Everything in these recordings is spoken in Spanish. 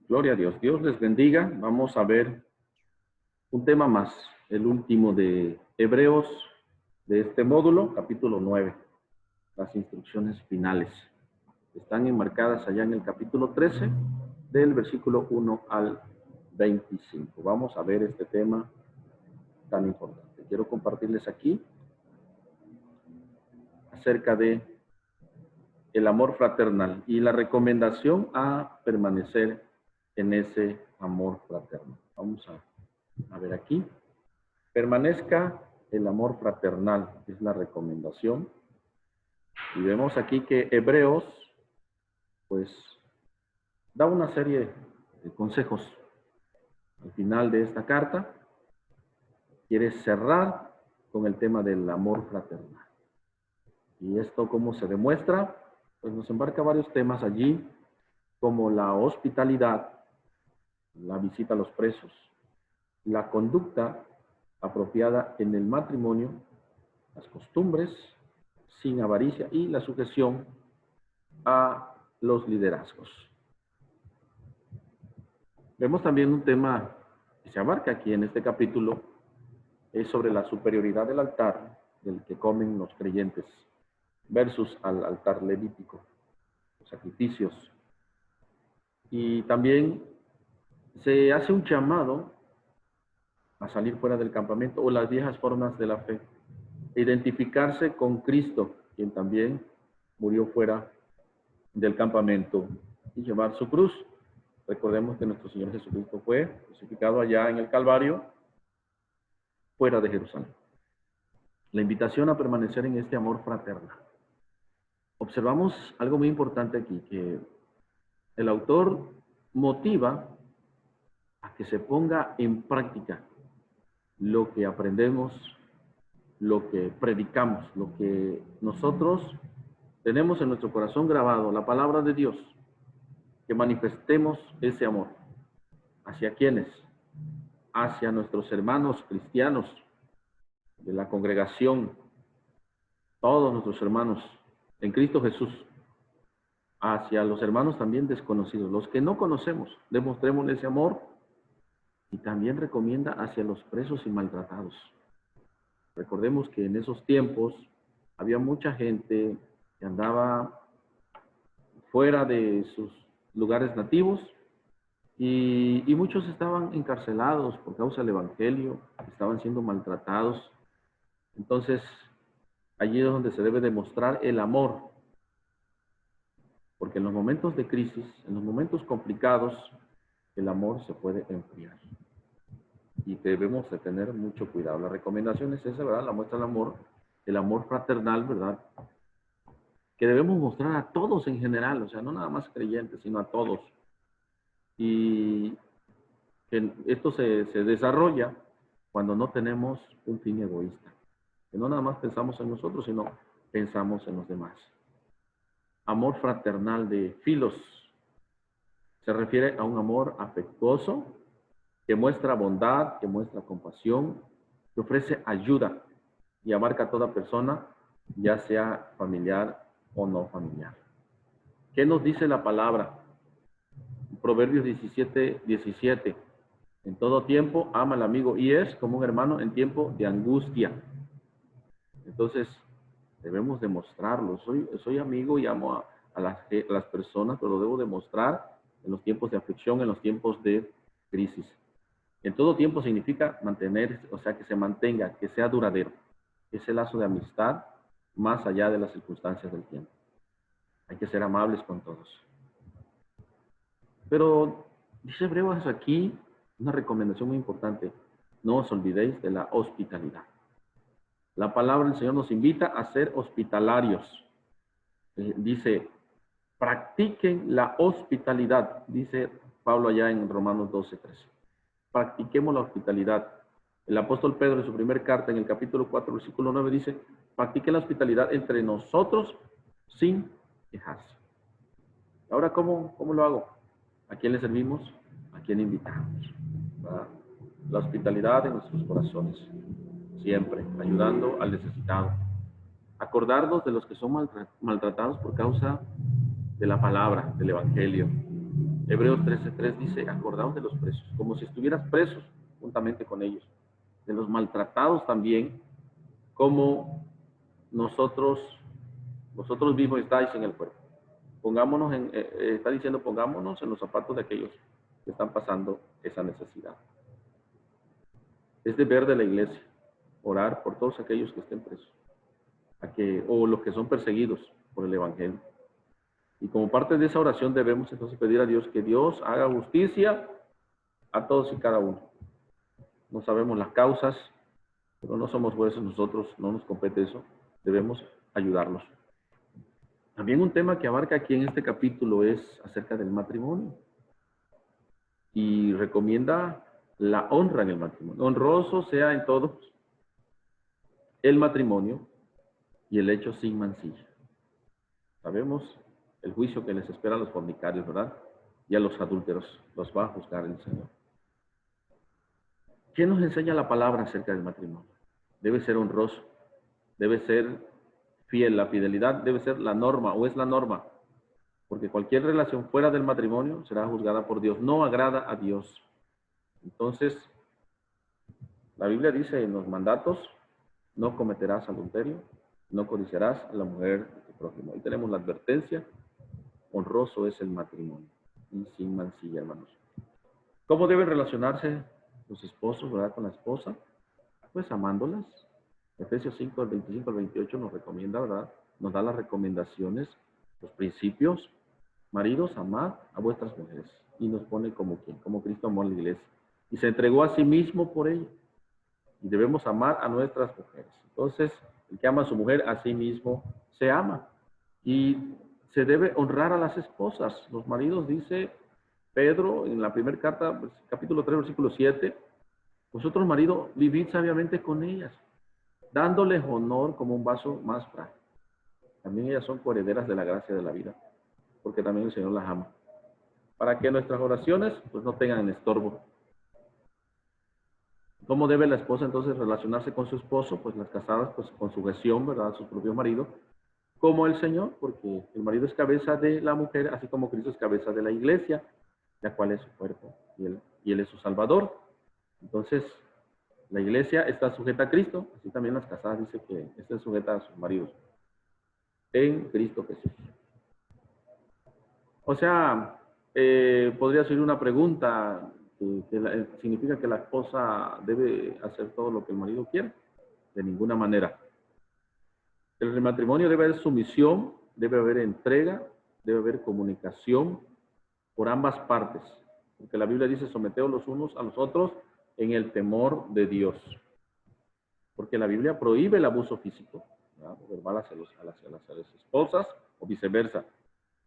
Gloria a Dios. Dios les bendiga. Vamos a ver un tema más, el último de Hebreos de este módulo, capítulo 9, las instrucciones finales. Están enmarcadas allá en el capítulo 13, del versículo 1 al 25. Vamos a ver este tema tan importante. Quiero compartirles aquí acerca de el amor fraternal y la recomendación a permanecer en ese amor fraternal. Vamos a ver aquí. Permanezca el amor fraternal, es la recomendación. Y vemos aquí que Hebreos, pues, da una serie de consejos. Al final de esta carta, quiere cerrar con el tema del amor fraternal. ¿Y esto cómo se demuestra? Pues nos embarca varios temas allí, como la hospitalidad, la visita a los presos, la conducta apropiada en el matrimonio, las costumbres sin avaricia y la sujeción a los liderazgos. Vemos también un tema que se abarca aquí en este capítulo, es sobre la superioridad del altar del que comen los creyentes versus al altar levítico, los sacrificios. Y también se hace un llamado a salir fuera del campamento o las viejas formas de la fe, identificarse con Cristo, quien también murió fuera del campamento, y llevar su cruz. Recordemos que nuestro Señor Jesucristo fue crucificado allá en el Calvario, fuera de Jerusalén. La invitación a permanecer en este amor fraternal. Observamos algo muy importante aquí, que el autor motiva a que se ponga en práctica lo que aprendemos, lo que predicamos, lo que nosotros tenemos en nuestro corazón grabado, la palabra de Dios, que manifestemos ese amor. ¿Hacia quiénes? Hacia nuestros hermanos cristianos de la congregación, todos nuestros hermanos en Cristo Jesús, hacia los hermanos también desconocidos, los que no conocemos, demostremos ese amor. Y también recomienda hacia los presos y maltratados. Recordemos que en esos tiempos había mucha gente que andaba fuera de sus lugares nativos y muchos estaban encarcelados por causa del evangelio, estaban siendo maltratados. Entonces, allí es donde se debe demostrar el amor, porque en los momentos de crisis, en los momentos complicados, el amor se puede enfriar. Y debemos de tener mucho cuidado. La recomendación es esa, ¿verdad? La muestra del amor, el amor fraternal, ¿verdad? Que debemos mostrar a todos en general, o sea, no nada más creyentes, sino a todos. Y que esto se desarrolla cuando no tenemos un fin egoísta. Que no nada más pensamos en nosotros, sino pensamos en los demás. Amor fraternal de filos. Se refiere a un amor afectuoso, que muestra bondad, que muestra compasión, que ofrece ayuda y abarca a toda persona, ya sea familiar o no familiar. ¿Qué nos dice la palabra? Proverbios 17:17. En todo tiempo ama al amigo y es como un hermano en tiempo de angustia. Entonces, debemos demostrarlo. Soy amigo y amo a las personas, pero lo debo demostrar en los tiempos de aflicción, en los tiempos de crisis. En todo tiempo significa mantener, o sea, que se mantenga, que sea duradero. Ese lazo de amistad más allá de las circunstancias del tiempo. Hay que ser amables con todos. Pero dice Hebreos aquí una recomendación muy importante. No os olvidéis de la hospitalidad. La palabra del Señor nos invita a ser hospitalarios. Dice, practiquen la hospitalidad, dice Pablo allá en Romanos 12:13. Practiquemos la hospitalidad. El apóstol Pedro en su primera carta, en el capítulo 4, versículo 9, dice, practiquen la hospitalidad entre nosotros sin quejarse. Ahora, ¿cómo lo hago? ¿A quién le servimos? ¿A quién invitamos? ¿Verdad? La hospitalidad en nuestros corazones, siempre, ayudando al necesitado. Acordarnos de los que son maltratados por causa de la palabra, del evangelio. Hebreos 13:3 dice, acordaos de los presos, como si estuvieras presos juntamente con ellos, de los maltratados también, como vosotros mismos estáis en el cuerpo. Pongámonos está diciendo, pongámonos en los zapatos de aquellos que están pasando esa necesidad. Es deber de la iglesia orar por todos aquellos que estén presos, o los que son perseguidos por el evangelio. Y como parte de esa oración debemos entonces pedir a Dios que Dios haga justicia a todos y cada uno. No sabemos las causas, pero no somos jueces nosotros, no nos compete eso. Debemos ayudarlos. También un tema que abarca aquí en este capítulo es acerca del matrimonio. Y recomienda la honra en el matrimonio. Honroso sea en todos el matrimonio y el hecho sin mancilla. Sabemos el juicio que les espera a los fornicarios, ¿verdad? Y a los adúlteros los va a juzgar el Señor. ¿Qué nos enseña la palabra acerca del matrimonio? Debe ser honroso, debe ser fiel. La fidelidad debe ser la norma, o es la norma, porque cualquier relación fuera del matrimonio será juzgada por Dios, no agrada a Dios. Entonces, la Biblia dice en los mandatos, no cometerás adulterio, no codiciarás a la mujer de tu prójimo. Ahí tenemos la advertencia, honroso es el matrimonio, y sin mancilla, hermanos. ¿Cómo deben relacionarse los esposos, verdad, con la esposa? Pues amándolas. Efesios 5, del 25 al 28 nos recomienda, ¿verdad? Nos da las recomendaciones, los principios. Maridos, amad a vuestras mujeres. Y nos pone como quien, como Cristo amó a la iglesia. Y se entregó a sí mismo por ella. Y debemos amar a nuestras mujeres. Entonces, el que ama a su mujer, a sí mismo se ama. Y se debe honrar a las esposas. Los maridos, dice Pedro en la primera carta, capítulo 3, versículo 7, vosotros, maridos, vivid sabiamente con ellas, dándoles honor como un vaso más frágil. También ellas son coherederas de la gracia de la vida, porque también el Señor las ama. Para que nuestras oraciones pues no tengan estorbo. ¿Cómo debe la esposa entonces relacionarse con su esposo? Pues las casadas pues con sujeción, ¿verdad? A sus propios maridos, como el Señor, porque el marido es cabeza de la mujer, así como Cristo es cabeza de la iglesia, la cual es su cuerpo, y él es su Salvador. Entonces, la iglesia está sujeta a Cristo, así también las casadas dice que estén sujetas a sus maridos, en Cristo Jesús. O sea, podría ser una pregunta, significa que la esposa debe hacer todo lo que el marido quiere, de ninguna manera. El matrimonio debe haber sumisión, debe haber entrega, debe haber comunicación por ambas partes, porque la Biblia dice someteos los unos a los otros en el temor de Dios, porque la Biblia prohíbe el abuso físico, ¿verdad? O verbal hacia las esposas o viceversa,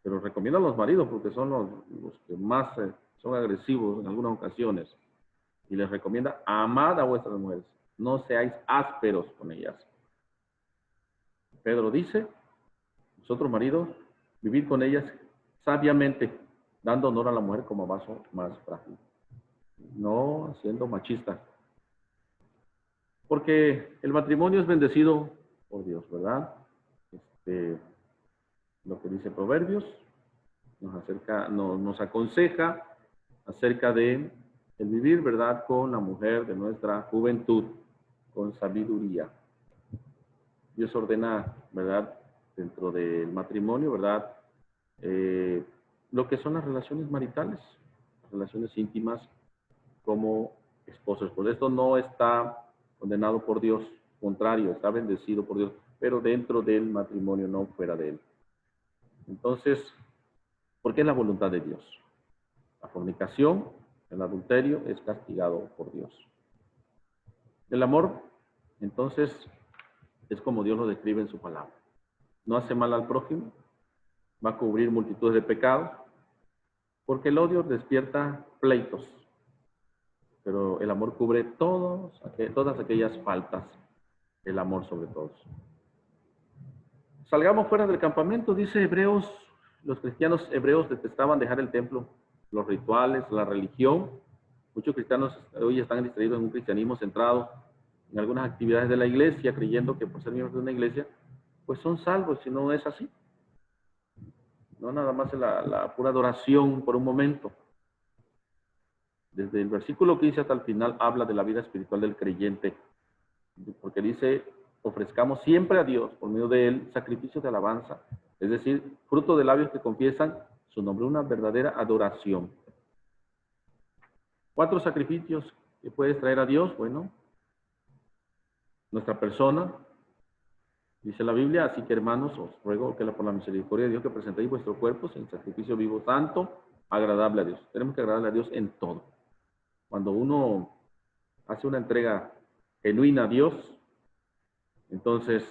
pero recomienda a los maridos porque son los que más son agresivos en algunas ocasiones, y les recomienda amad a vuestras mujeres, no seáis ásperos con ellas. Pedro dice, vosotros maridos, vivid con ellas sabiamente, dando honor a la mujer como vaso más frágil, no siendo machista. Porque el matrimonio es bendecido por Dios, ¿verdad? Lo que dice Proverbios nos aconseja acerca de el vivir, ¿verdad?, con la mujer de nuestra juventud, con sabiduría. Dios ordena, ¿verdad?, dentro del matrimonio, ¿verdad?, lo que son las relaciones maritales, las relaciones íntimas como esposos. Pues esto no está condenado por Dios, contrario, está bendecido por Dios, pero dentro del matrimonio, no fuera de él. Entonces, ¿por qué es la voluntad de Dios? La fornicación, el adulterio es castigado por Dios. El amor, entonces, es como Dios lo describe en su palabra. No hace mal al prójimo, va a cubrir multitudes de pecados, porque el odio despierta pleitos, pero el amor cubre todas aquellas faltas, el amor sobre todos. Salgamos fuera del campamento, dice Hebreos, los cristianos hebreos detestaban dejar el templo, los rituales, la religión. Muchos cristianos hoy están distraídos en un cristianismo centrado en algunas actividades de la iglesia, creyendo que por ser miembros de una iglesia, pues son salvos, si no es así. no nada más la pura adoración por un momento. Desde el versículo 15 hasta el final habla de la vida espiritual del creyente, porque dice, ofrezcamos siempre a Dios, por medio de Él, sacrificios de alabanza, es decir, fruto de labios que confiesan su nombre, una verdadera adoración. 4 sacrificios que puedes traer a Dios. Bueno, nuestra persona, dice la Biblia, así que hermanos, os ruego que por la misericordia de Dios que presentéis vuestro cuerpo en sacrificio vivo, santo, agradable a Dios. Tenemos que agradarle a Dios en todo. Cuando uno hace una entrega genuina a Dios, entonces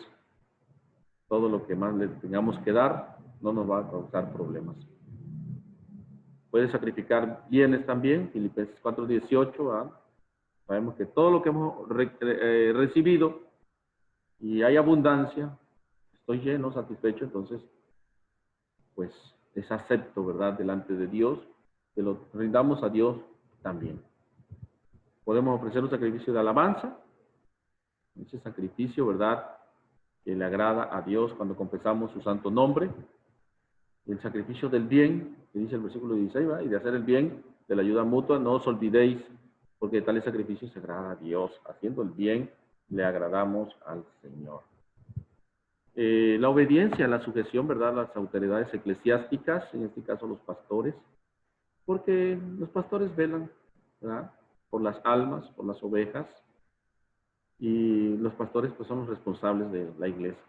todo lo que más le tengamos que dar no nos va a causar problemas. Puede sacrificar bienes también, Filipenses 4:18, sabemos que todo lo que hemos recibido y hay abundancia, estoy lleno, satisfecho, entonces pues es acepto, ¿verdad?, delante de Dios, que lo rindamos a Dios también. Podemos ofrecer un sacrificio de alabanza, ese sacrificio, ¿verdad?, que le agrada a Dios cuando confesamos su santo nombre. El sacrificio del bien, que dice el versículo 16, ¿verdad?, y de hacer el bien, de la ayuda mutua, no os olvidéis, porque tales sacrificios se agrada a Dios. Haciendo el bien, le agradamos al Señor. La obediencia, la sujeción, ¿verdad?, a las autoridades eclesiásticas, en este caso los pastores, porque los pastores velan, ¿verdad?, por las almas, por las ovejas, y los pastores pues son los responsables de la iglesia.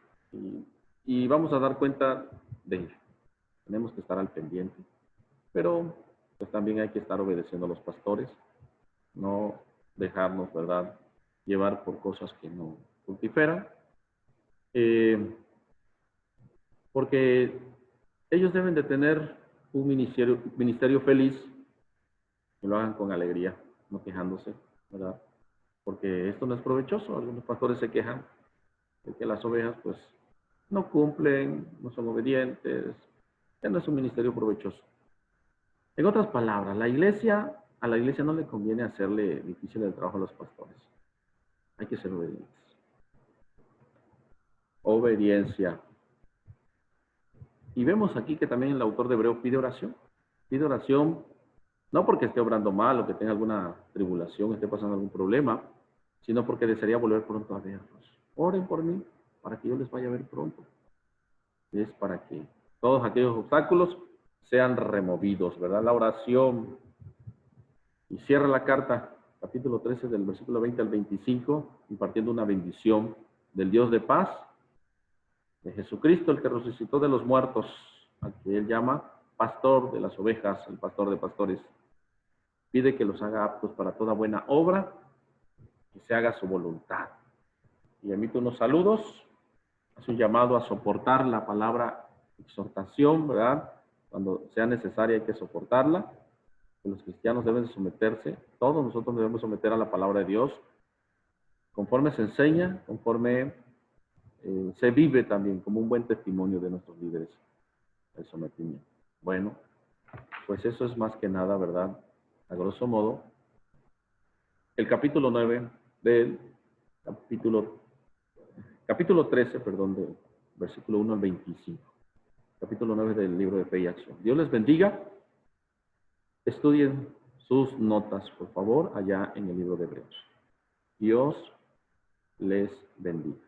Y vamos a dar cuenta de ello. Tenemos que estar al pendiente, pero pues también hay que estar obedeciendo a los pastores, no dejarnos, ¿verdad?, llevar por cosas que no fructiferan, porque ellos deben de tener un ministerio feliz, que lo hagan con alegría, no quejándose, ¿verdad? Porque esto no es provechoso. Algunos pastores se quejan de que las ovejas pues no cumplen, no son obedientes, que no es un ministerio provechoso. En otras palabras, a la iglesia no le conviene hacerle difícil el trabajo a los pastores. Hay que ser obedientes. Obediencia. Y vemos aquí que también el autor de Hebreo pide oración. Pide oración no porque esté obrando mal o que tenga alguna tribulación, esté pasando algún problema, sino porque desearía volver pronto a verlos. Oren por mí para que yo les vaya a ver pronto. Es para que todos aquellos obstáculos sean removidos, ¿verdad? La oración. Y cierra la carta, capítulo 13, del versículo 20 al 25, impartiendo una bendición del Dios de paz, de Jesucristo, el que resucitó de los muertos, al que él llama pastor de las ovejas, el pastor de pastores. Pide que los haga aptos para toda buena obra, que se haga su voluntad. Y emite unos saludos, hace un llamado a soportar la palabra exhortación, ¿verdad? Cuando sea necesaria hay que soportarla. Que los cristianos deben someterse, todos nosotros debemos someter a la palabra de Dios, conforme se enseña, conforme se vive también, como un buen testimonio de nuestros líderes, el sometimiento. Bueno, pues eso es más que nada, ¿verdad?, a grosso modo, el capítulo 9 del capítulo 13, perdón, del versículo 1 al 25. Capítulo 9 del libro de Fe y Acción. Dios les bendiga. Estudien sus notas, por favor, allá en el libro de Hebreos. Dios les bendiga.